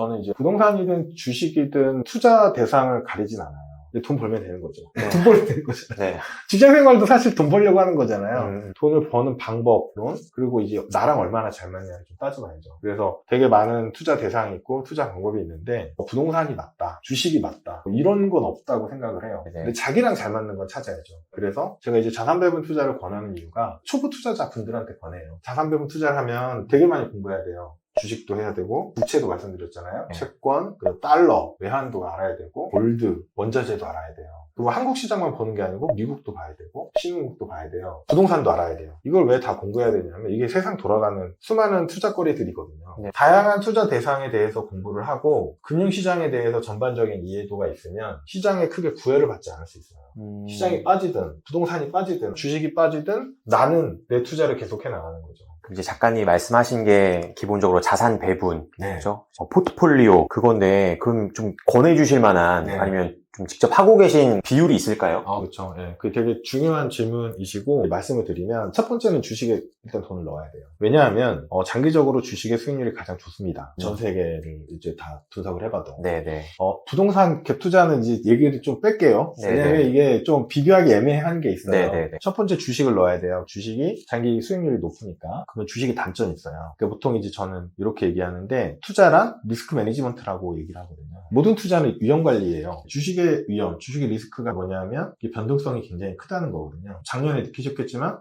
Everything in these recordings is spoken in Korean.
저는 이제 부동산이든 주식이든 투자 대상을 가리진 않아요. 돈 벌면 되는 거죠. 돈 벌면 되는 거잖아요. 네. 직장생활도 사실 돈 벌려고 하는 거잖아요. 돈을 버는 방법론, 그리고 이제 나랑 얼마나 잘 맞냐를 좀 따져봐야죠. 그래서 되게 많은 투자 대상이 있고 투자 방법이 있는데 부동산이 맞다, 주식이 맞다, 이런 건 없다고 생각을 해요. 네. 근데 자기랑 잘 맞는 건 찾아야죠. 그래서 제가 이제 자산배분 투자를 권하는 이유가 초보 투자자 분들한테 권해요. 자산배분 투자를 하면 되게 많이 공부해야 돼요. 주식도 해야 되고, 부채도 말씀드렸잖아요. 채권, 달러, 외환도 알아야 되고, 골드, 원자재도 알아야 돼요. 그리고 한국 시장만 보는 게 아니고 미국도 봐야 되고 신흥국도 봐야 돼요. 부동산도 알아야 돼요. 이걸 왜 다 공부해야 되냐면 이게 세상 돌아가는 수많은 투자거리들이거든요. 다양한 투자 대상에 대해서 공부를 하고 금융시장에 대해서 전반적인 이해도가 있으면 시장에 크게 구애를 받지 않을 수 있어요. 시장이 빠지든 부동산이 빠지든 주식이 빠지든 나는 내 투자를 계속해 나가는 거죠. 이제 작가님 말씀하신 게 기본적으로 자산 배분, 네. 그죠? 포트폴리오 그건데 그럼 좀 권해주실 만한 네. 아니면 좀 직접 하고 계신 비율이 있을까요? 그렇죠. 예. 그게 되게 중요한 질문이시고 말씀을 드리면 첫 번째는 주식에 일단 돈을 넣어야 돼요. 왜냐하면 장기적으로 주식의 수익률이 가장 좋습니다. 전 세계를 이제 다 분석을 해봐도. 네네. 부동산 갭 투자는 이제 얘기를 좀 뺄게요. 왜냐하면 이게 좀 비교하기 애매한 게 있어요. 네네네. 첫 번째 주식을 넣어야 돼요. 주식이 장기 수익률이 높으니까. 그러면 주식이 단점이 있어요. 그러니까 보통 이제 저는 이렇게 얘기하는데 투자란 리스크 매니지먼트라고 얘기를 하거든요. 모든 투자는 위험 관리예요. 주식의 위험, 주식의 리스크가 뭐냐면 이게 변동성이 굉장히 크다는 거거든요. 작년에 느끼셨겠지만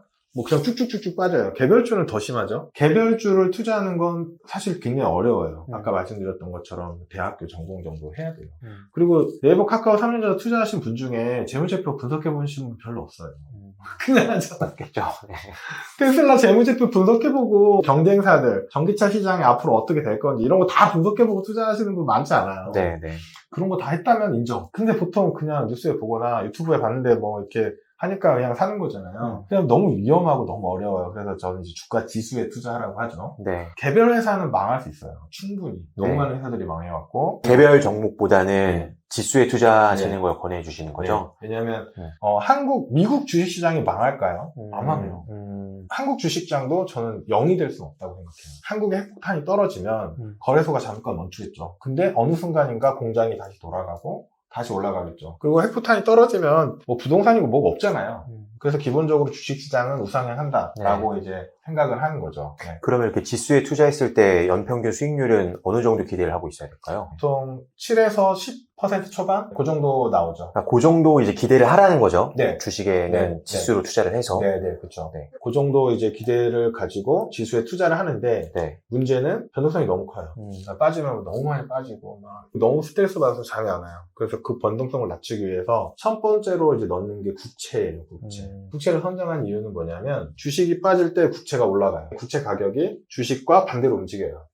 그냥 쭉쭉쭉쭉 빠져요. 개별주는 더 심하죠. 개별주를 투자하는 건 사실 굉장히 어려워요. 아까 말씀드렸던 것처럼 대학교 전공 정도 해야 돼요. 그리고 네이버 카카오 3년 전에 투자하신 분 중에 재무제표 분석해 보신 분 별로 없어요. 그냥 하잖아. 그렇죠. 테슬라 재무제표 분석해보고 경쟁사들, 전기차 시장이 앞으로 어떻게 될 건지 이런 거 다 분석해보고 투자하시는 분 많지 않아요. 네네. 그런 거 다 했다면 인정. 근데 보통 그냥 뉴스에 보거나 유튜브에 봤는데 이렇게 하니까 그냥 사는 거잖아요. 그냥 너무 위험하고 너무 어려워요. 그래서 저는 이제 주가 지수에 투자하라고 하죠. 네. 개별 회사는 망할 수 있어요. 충분히. 너무 네. 많은 회사들이 망해왔고. 개별 종목보다는 네. 지수에 투자하시는 네. 걸 권해주시는 거죠? 네. 왜냐면 미국 주식시장이 망할까요? 안 망해요. 한국 주식장도 저는 0이 될 수는 없다고 생각해요. 한국의 핵폭탄이 떨어지면 거래소가 잠깐 멈추겠죠. 근데 어느 순간인가 공장이 다시 돌아가고 다시 올라가겠죠. 그리고 핵폭탄이 떨어지면 부동산이고 뭐가 없잖아요. 그래서 기본적으로 주식시장은 우상향한다라고 이제 생각을 하는 거죠. 네. 그러면 이렇게 지수에 투자했을 때 연평균 수익률은 어느 정도 기대를 하고 있어야 될까요? 보통 7에서 10% 초반? 그 정도 나오죠. 그 정도 이제 기대를 하라는 거죠. 네. 주식에는 네. 지수로 투자를 해서. 네네, 그렇죠. 네. 그 정도 이제 기대를 가지고 지수에 투자를 하는데 네. 문제는 변동성이 너무 커요. 빠지면 너무 많이 빠지고 너무 스트레스 받아서 잠이 안 와요. 그래서 그 변동성을 낮추기 위해서 첫 번째로 이제 넣는 게 국채예요. 국채. 국채를 선정한 이유는 뭐냐면 주식이 빠질 때 국채가 올라가요. 국채 가격이 주식과 반대로 움직여요.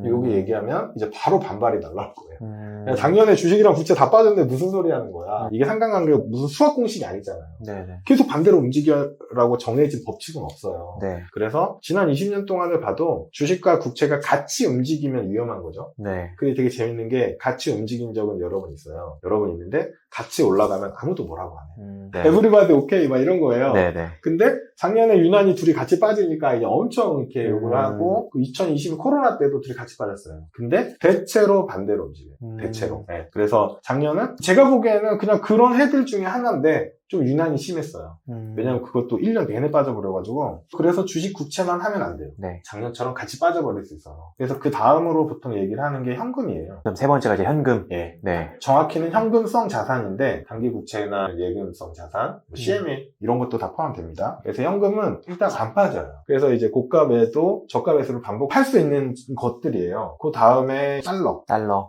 여기 얘기하면 이제 바로 반발이 날라올 거예요. 작년에 주식이랑 국채 다 빠졌는데 무슨 소리 하는 거야. 이게 상관관계가 무슨 수학 공식이 아니잖아요. 네네. 계속 반대로 움직여라고 정해진 법칙은 없어요. 네. 그래서 지난 20년 동안을 봐도 주식과 국채가 같이 움직이면 위험한 거죠. 네. 근데 되게 재밌는 게 같이 움직인 적은 여러 번 있어요. 여러 번 있는데 같이 올라가면 아무도 뭐라고 안 해요. 네. 에브리바디 오케이 막 이런 거예요. 네네. 근데 작년에 유난히 둘이 같이 빠지니까 이제 엄청 이렇게 욕을 하고 2020 코로나 때도 둘이 같이 빠졌어요. 근데 대체로 반대로 움직여요. 대체로. 네. 그래서 작년은 제가 보기에는 그냥 그런 해들 중에 하나인데 좀 유난히 심했어요. 왜냐면 그것도 1년 내내 빠져버려가지고 그래서 주식 국채만 하면 안 돼요. 네. 작년처럼 같이 빠져버릴 수 있어요. 그래서 그 다음으로 보통 얘기를 하는 게 현금이에요. 그럼 세 번째가 이제 현금. 예. 네. 정확히는 현금성 자산인데 단기 국채나 예금성 자산, CME 이런 것도 다 포함됩니다. 그래서 현금은 일단 안 빠져요. 그래서 이제 고가 매도, 저가 매수를 반복할 수 있는 것들이에요. 그 다음에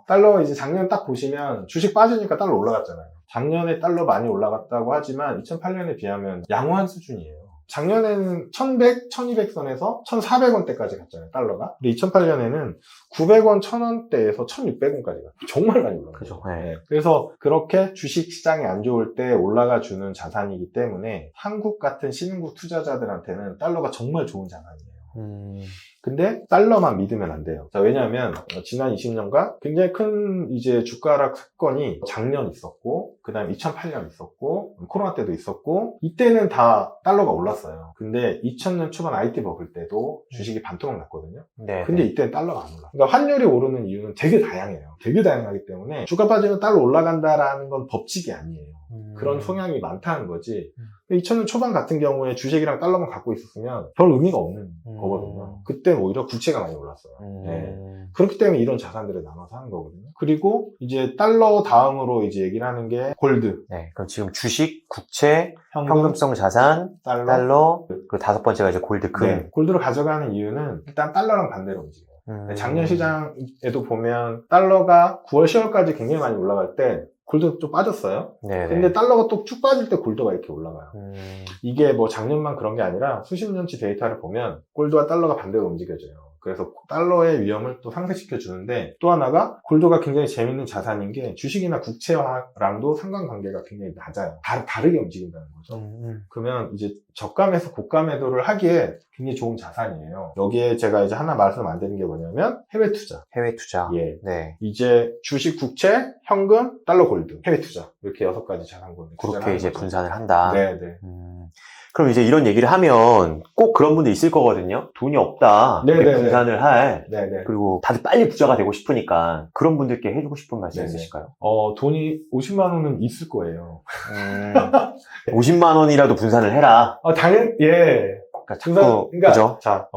달러 이제 작년 딱 보시면 주식 빠지니까 달러 올라갔잖아요. 작년에 달러 많이 올라갔다고 하지만 2008년에 비하면 양호한 수준이에요. 작년에는 1100, 1200선에서 1400원대까지 갔잖아요, 달러가. 근데 2008년에는 900원, 1000원대에서 1600원까지 갔어요. 정말 많이 올라갔어요. 그죠. 네. 그래서 그렇게 주식 시장이 안 좋을 때 올라가 주는 자산이기 때문에 한국 같은 신흥국 투자자들한테는 달러가 정말 좋은 자산이에요. 근데 달러만 믿으면 안 돼요. 자, 왜냐하면 지난 20년간 굉장히 큰 이제 주가 하락 사건이 작년 있었고, 그 다음에 2008년 있었고, 코로나 때도 있었고, 이때는 다 달러가 올랐어요. 근데 2000년 초반 IT 버블 때도 주식이 반토막 났거든요. 네. 근데 이때는 달러가 안 올라. 그러니까 환율이 오르는 이유는 되게 다양해요. 되게 다양하기 때문에 주가 빠지면 달러 올라간다라는 건 법칙이 아니에요. 그런 성향이 많다는 거지. 2000년 초반 같은 경우에 주식이랑 달러만 갖고 있었으면 별 의미가 없는 거거든요. 그때 오히려 부채가 많이 올랐어요. 네. 그렇기 때문에 이런 자산들을 나눠서 하는 거거든요. 그리고 이제 달러 다음으로 이제 얘기를 하는 게 골드, 네. 그럼 지금 주식, 국채, 현금, 현금성 자산, 달러, 그리고 다섯 번째가 이제 골드, 금. 네. 골드를 가져가는 이유는 일단 달러랑 반대로 움직여요. 작년 시장에도 보면 달러가 9월, 10월까지 굉장히 많이 올라갈 때 골드 좀 빠졌어요. 네네. 근데 달러가 또 쭉 빠질 때 골드가 이렇게 올라가요. 이게 뭐 작년만 그런 게 아니라 수십 년치 데이터를 보면 골드와 달러가 반대로 움직여져요. 그래서 달러의 위험을 또 상쇄시켜 주는데, 또 하나가 골드가 굉장히 재밌는 자산인 게 주식이나 국채랑도 상관관계가 굉장히 낮아요. 다르게 움직인다는 거죠. 그러면 이제 저감에서 고가 매도를 하기에 굉장히 좋은 자산이에요. 여기에 제가 이제 하나 말씀 안 드린 게 뭐냐면 해외 투자. 해외 투자. 예. 네. 이제 주식, 국채, 현금, 달러, 골드, 해외 투자. 이렇게 6가지 자산군을 그렇게 이제 분산을 한다. 네네. 그럼 이제 이런 얘기를 하면 꼭 그런 분들 있을 거거든요. 돈이 없다. 네네네. 분산을 할. 네네. 그리고 다들 빨리 부자가 되고 싶으니까 그런 분들께 해주고 싶은 말씀 네네. 있으실까요? 돈이 50만 원은 있을 거예요. 50만 원이라도 분산을 해라. 예. 그러니까 자꾸, 그러니까, 그죠? 자,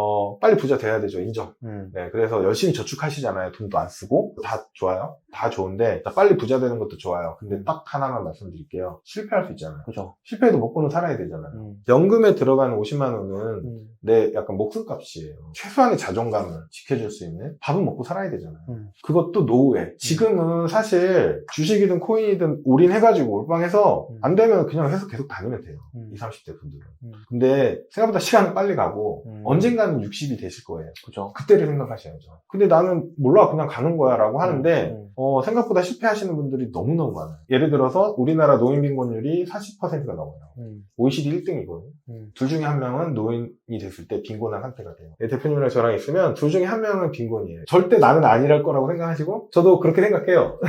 빨리 부자 돼야 되죠. 인정. 음. 네, 그래서 열심히 저축하시잖아요. 돈도 안 쓰고. 다 좋아요. 다 좋은데, 자, 빨리 부자 되는 것도 좋아요. 근데 딱 하나만 말씀드릴게요. 실패할 수 있잖아요. 그죠. 실패해도 먹고는 살아야 되잖아요. 연금에 들어가는 50만 원은 내 약간 목숨값이에요. 최소한의 자존감을 지켜줄 수 있는 밥은 먹고 살아야 되잖아요. 그것도 노후에. 지금은 사실 주식이든 코인이든 올인해가지고 올방해서 안 되면 그냥 해서 계속 다니면 돼요. 20, 30대 분들은. 근데 생각보다 시간은 빨리 가고 언젠가는 60이 되실 거예요. 그죠. 그때를 생각하셔야죠. 근데 나는 몰라 그냥 가는 거야 라고 하는데 생각보다 실패하시는 분들이 너무너무 많아요. 예를 들어서 우리나라 노인 빈곤율이 40%가 넘어요. OECD 1등이거든요. 둘 중에 한 명은 노인이 됐을 때 빈곤한 상태가 돼요. 대표님이랑 저랑 있으면 둘 중에 한 명은 빈곤이에요. 절대 나는 아니랄 거라고 생각하시고 저도 그렇게 생각해요.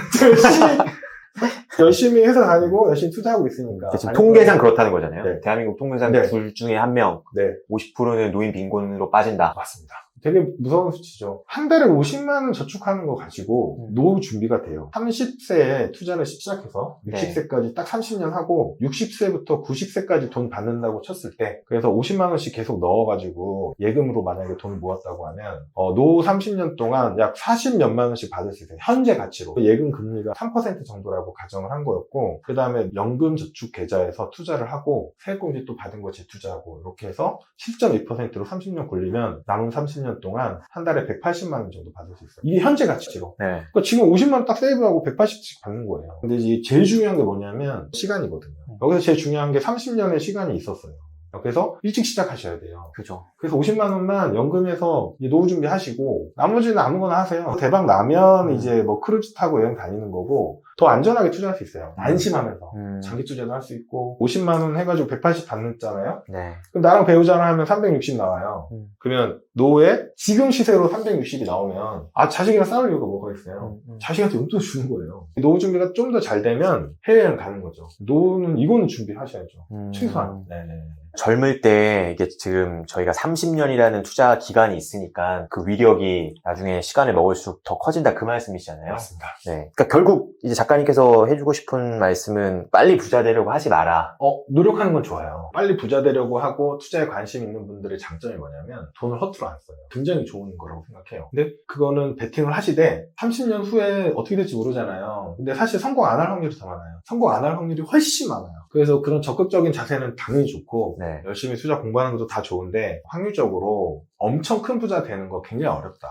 열심히 해서 다니고 열심히 투자하고 있으니까. 지금 통계상 그렇다는 거잖아요. 네. 대한민국 통계상 네. 둘 중에 한 명, 네. 50%는 노인 빈곤으로 빠진다. 맞습니다. 되게 무서운 수치죠. 한 달에 50만 원 저축하는 거 가지고 노후 준비가 돼요. 30세에 투자를 시작해서 60세까지 딱 30년 하고 60세부터 90세까지 돈 받는다고 쳤을 때, 그래서 50만 원씩 계속 넣어가지고 예금으로 만약에 돈을 모았다고 하면 노후 30년 동안 약 40몇만 원씩 받을 수 있어요. 현재 가치로. 예금 금리가 3% 정도라고 가정을 한 거였고, 그 다음에 연금 저축 계좌에서 투자를 하고 세금이 또 받은 거 재투자하고 이렇게 해서 7.2%로 30년 굴리면 남은 30년 동안 한 달에 180만 원 정도 받을 수 있어요. 이게 현재 가치로. 네. 그러니까 지금 50만 원 딱 세이브하고 180씩 받는 거예요. 근데 이제 제일 중요한 게 뭐냐면 시간이거든요. 여기서 제일 중요한 게 30년의 시간이 있었어요. 그래서 일찍 시작하셔야 돼요. 그죠. 그래서 50만 원만 연금해서 노후 준비하시고 나머지는 아무거나 하세요. 대박 나면 이제 뭐 크루즈 타고 여행 다니는 거고, 더 안전하게 투자할 수 있어요. 안심하면서. 장기 투자도 할 수 있고, 50만 원 해가지고 180 받는잖아요. 네. 그럼 나랑 배우자랑 하면 360 나와요. 그러면 노후에 지금 시세로 360이 나오면 자식이랑 싸울 이유가 뭐가 있어요? 자식한테 용돈 주는 거예요. 노후 준비가 좀 더 잘 되면 해외여행 가는 거죠. 노후는 이거는 준비하셔야죠. 최소한. 네네. 젊을 때 이게 지금 저희가 30년이라는 투자 기간이 있으니까 그 위력이 나중에 시간을 먹을수록 더 커진다, 그 말씀이시잖아요. 맞습니다. 네. 그러니까 결국 이제 작가님께서 해주고 싶은 말씀은 빨리 부자 되려고 하지 마라. 노력하는 건 좋아요. 빨리 부자 되려고 하고 투자에 관심 있는 분들의 장점이 뭐냐면 돈을 허투루 안 써요. 굉장히 좋은 거라고 생각해요. 근데 그거는 베팅을 하시되 30년 후에 어떻게 될지 모르잖아요. 근데 사실 성공 안 할 확률이 더 많아요. 성공 안 할 확률이 훨씬 많아요. 그래서 그런 적극적인 자세는 당연히 좋고, 네. 열심히 투자 공부하는 것도 다 좋은데 확률적으로 엄청 큰 부자 되는 거 굉장히 어렵다.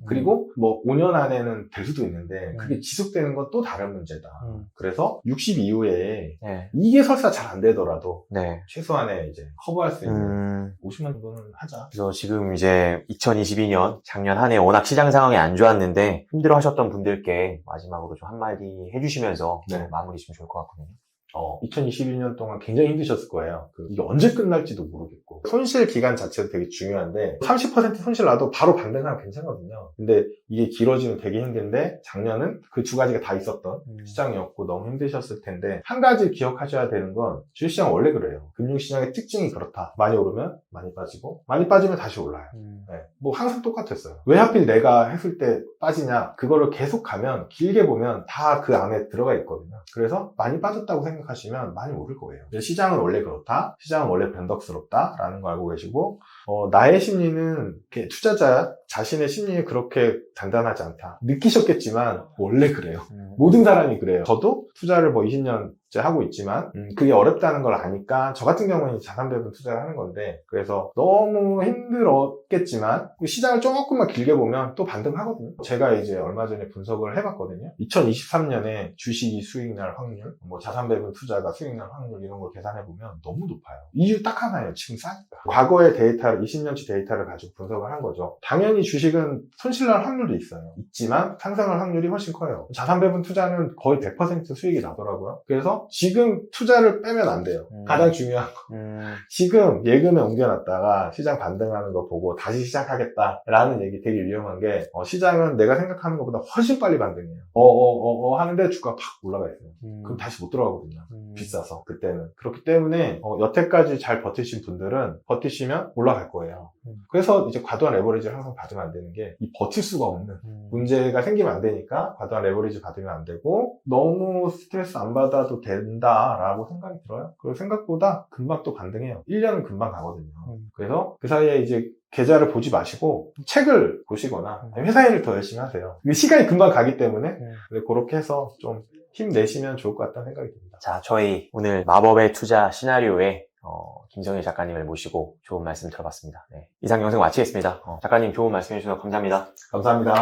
그리고 뭐 5년 안에는 될 수도 있는데 그게 지속되는 건 또 다른 문제다. 그래서 60 이후에 네. 이게 설사 잘 안 되더라도 네. 최소한의 이제 커버할 수 있는 50만 정도는 하자. 그래서 지금 이제 2022년 작년 한 해 워낙 시장 상황이 안 좋았는데 힘들어 하셨던 분들께 마지막으로 좀 한마디 해주시면서 네. 마무리 주시면 좋을 것 같거든요. 2021년 동안 굉장히 힘드셨을 거예요. 이게 언제 끝날지도 모르겠고 손실 기간 자체도 되게 중요한데 30% 손실 나도 바로 반등하면 괜찮거든요. 근데 이게 길어지면 되게 힘든데 작년은 그 두 가지가 다 있었던 시장이었고 너무 힘드셨을 텐데 한 가지 기억하셔야 되는 건 주식시장 원래 그래요. 금융시장의 특징이 그렇다. 많이 오르면 많이 빠지고 많이 빠지면 다시 올라요. 네. 뭐 항상 똑같았어요. 왜 하필 내가 했을 때 빠지냐? 그거를 계속 가면 길게 보면 다 그 안에 들어가 있거든요. 그래서 많이 빠졌다고 생각하시면 많이 오를 거예요. 시장은 원래 그렇다. 시장은 원래 변덕스럽다라는 거 알고 계시고 나의 심리는 투자자 자신의 심리는 그렇게 단단하지 않다. 느끼셨겠지만 원래 그래요. 모든 사람이 그래요. 저도 투자를 20년째 하고 있지만 그게 어렵다는 걸 아니까 저 같은 경우는 자산 배분 투자를 하는 건데 그래서 너무 힘들었겠지만 시장을 조금만 길게 보면 또 반등하거든요. 제가 이제 얼마 전에 분석을 해봤거든요. 2023년에 주식이 수익날 확률, 자산 배분 투자가 수익날 확률 이런 걸 계산해보면 너무 높아요. 이유 딱 하나예요. 지금 싸니까. 과거의 데이터를 20년치 데이터를 가지고 분석을 한 거죠. 당연히 주식은 손실날 확률도 있어요. 있지만 상승할 확률이 훨씬 커요. 자산 배분 투자는 거의 100% 수익이 나더라고요. 그래서 지금 투자를 빼면 안 돼요. 가장 중요한 거. 지금 예금에 옮겨놨다가 시장 반등하는 거 보고 다시 시작하겠다라는 얘기 되게 위험한 게 시장은 내가 생각하는 것보다 훨씬 빨리 반등해요. 하는데 주가가 팍 올라가 있어요. 그럼 다시 못 들어가거든요. 비싸서 그때는. 그렇기 때문에 여태까지 잘 버티신 분들은 버티시면 올라갈 거예요. 그래서 이제 과도한 레버리지를 항상 받으면 안 되는 게 이 버틸 수가 없는 문제가 생기면 안 되니까 과도한 레버리지 받으면 안 되고 너무 스트레스 안 받아도 된다라고 생각이 들어요. 그리고 생각보다 금방 또 반등해요. 1년은 금방 가거든요. 그래서 그 사이에 이제 계좌를 보지 마시고 책을 보시거나 회사 일을 더 열심히 하세요. 시간이 금방 가기 때문에 그렇게 해서 좀 힘내시면 좋을 것 같다는 생각이 듭니다. 자, 저희 오늘 마법의 투자 시나리오에 김정일 작가님을 모시고 좋은 말씀 들어봤습니다. 네. 이상 영상 마치겠습니다. 작가님 좋은 말씀 해주셔서 감사합니다. 감사합니다.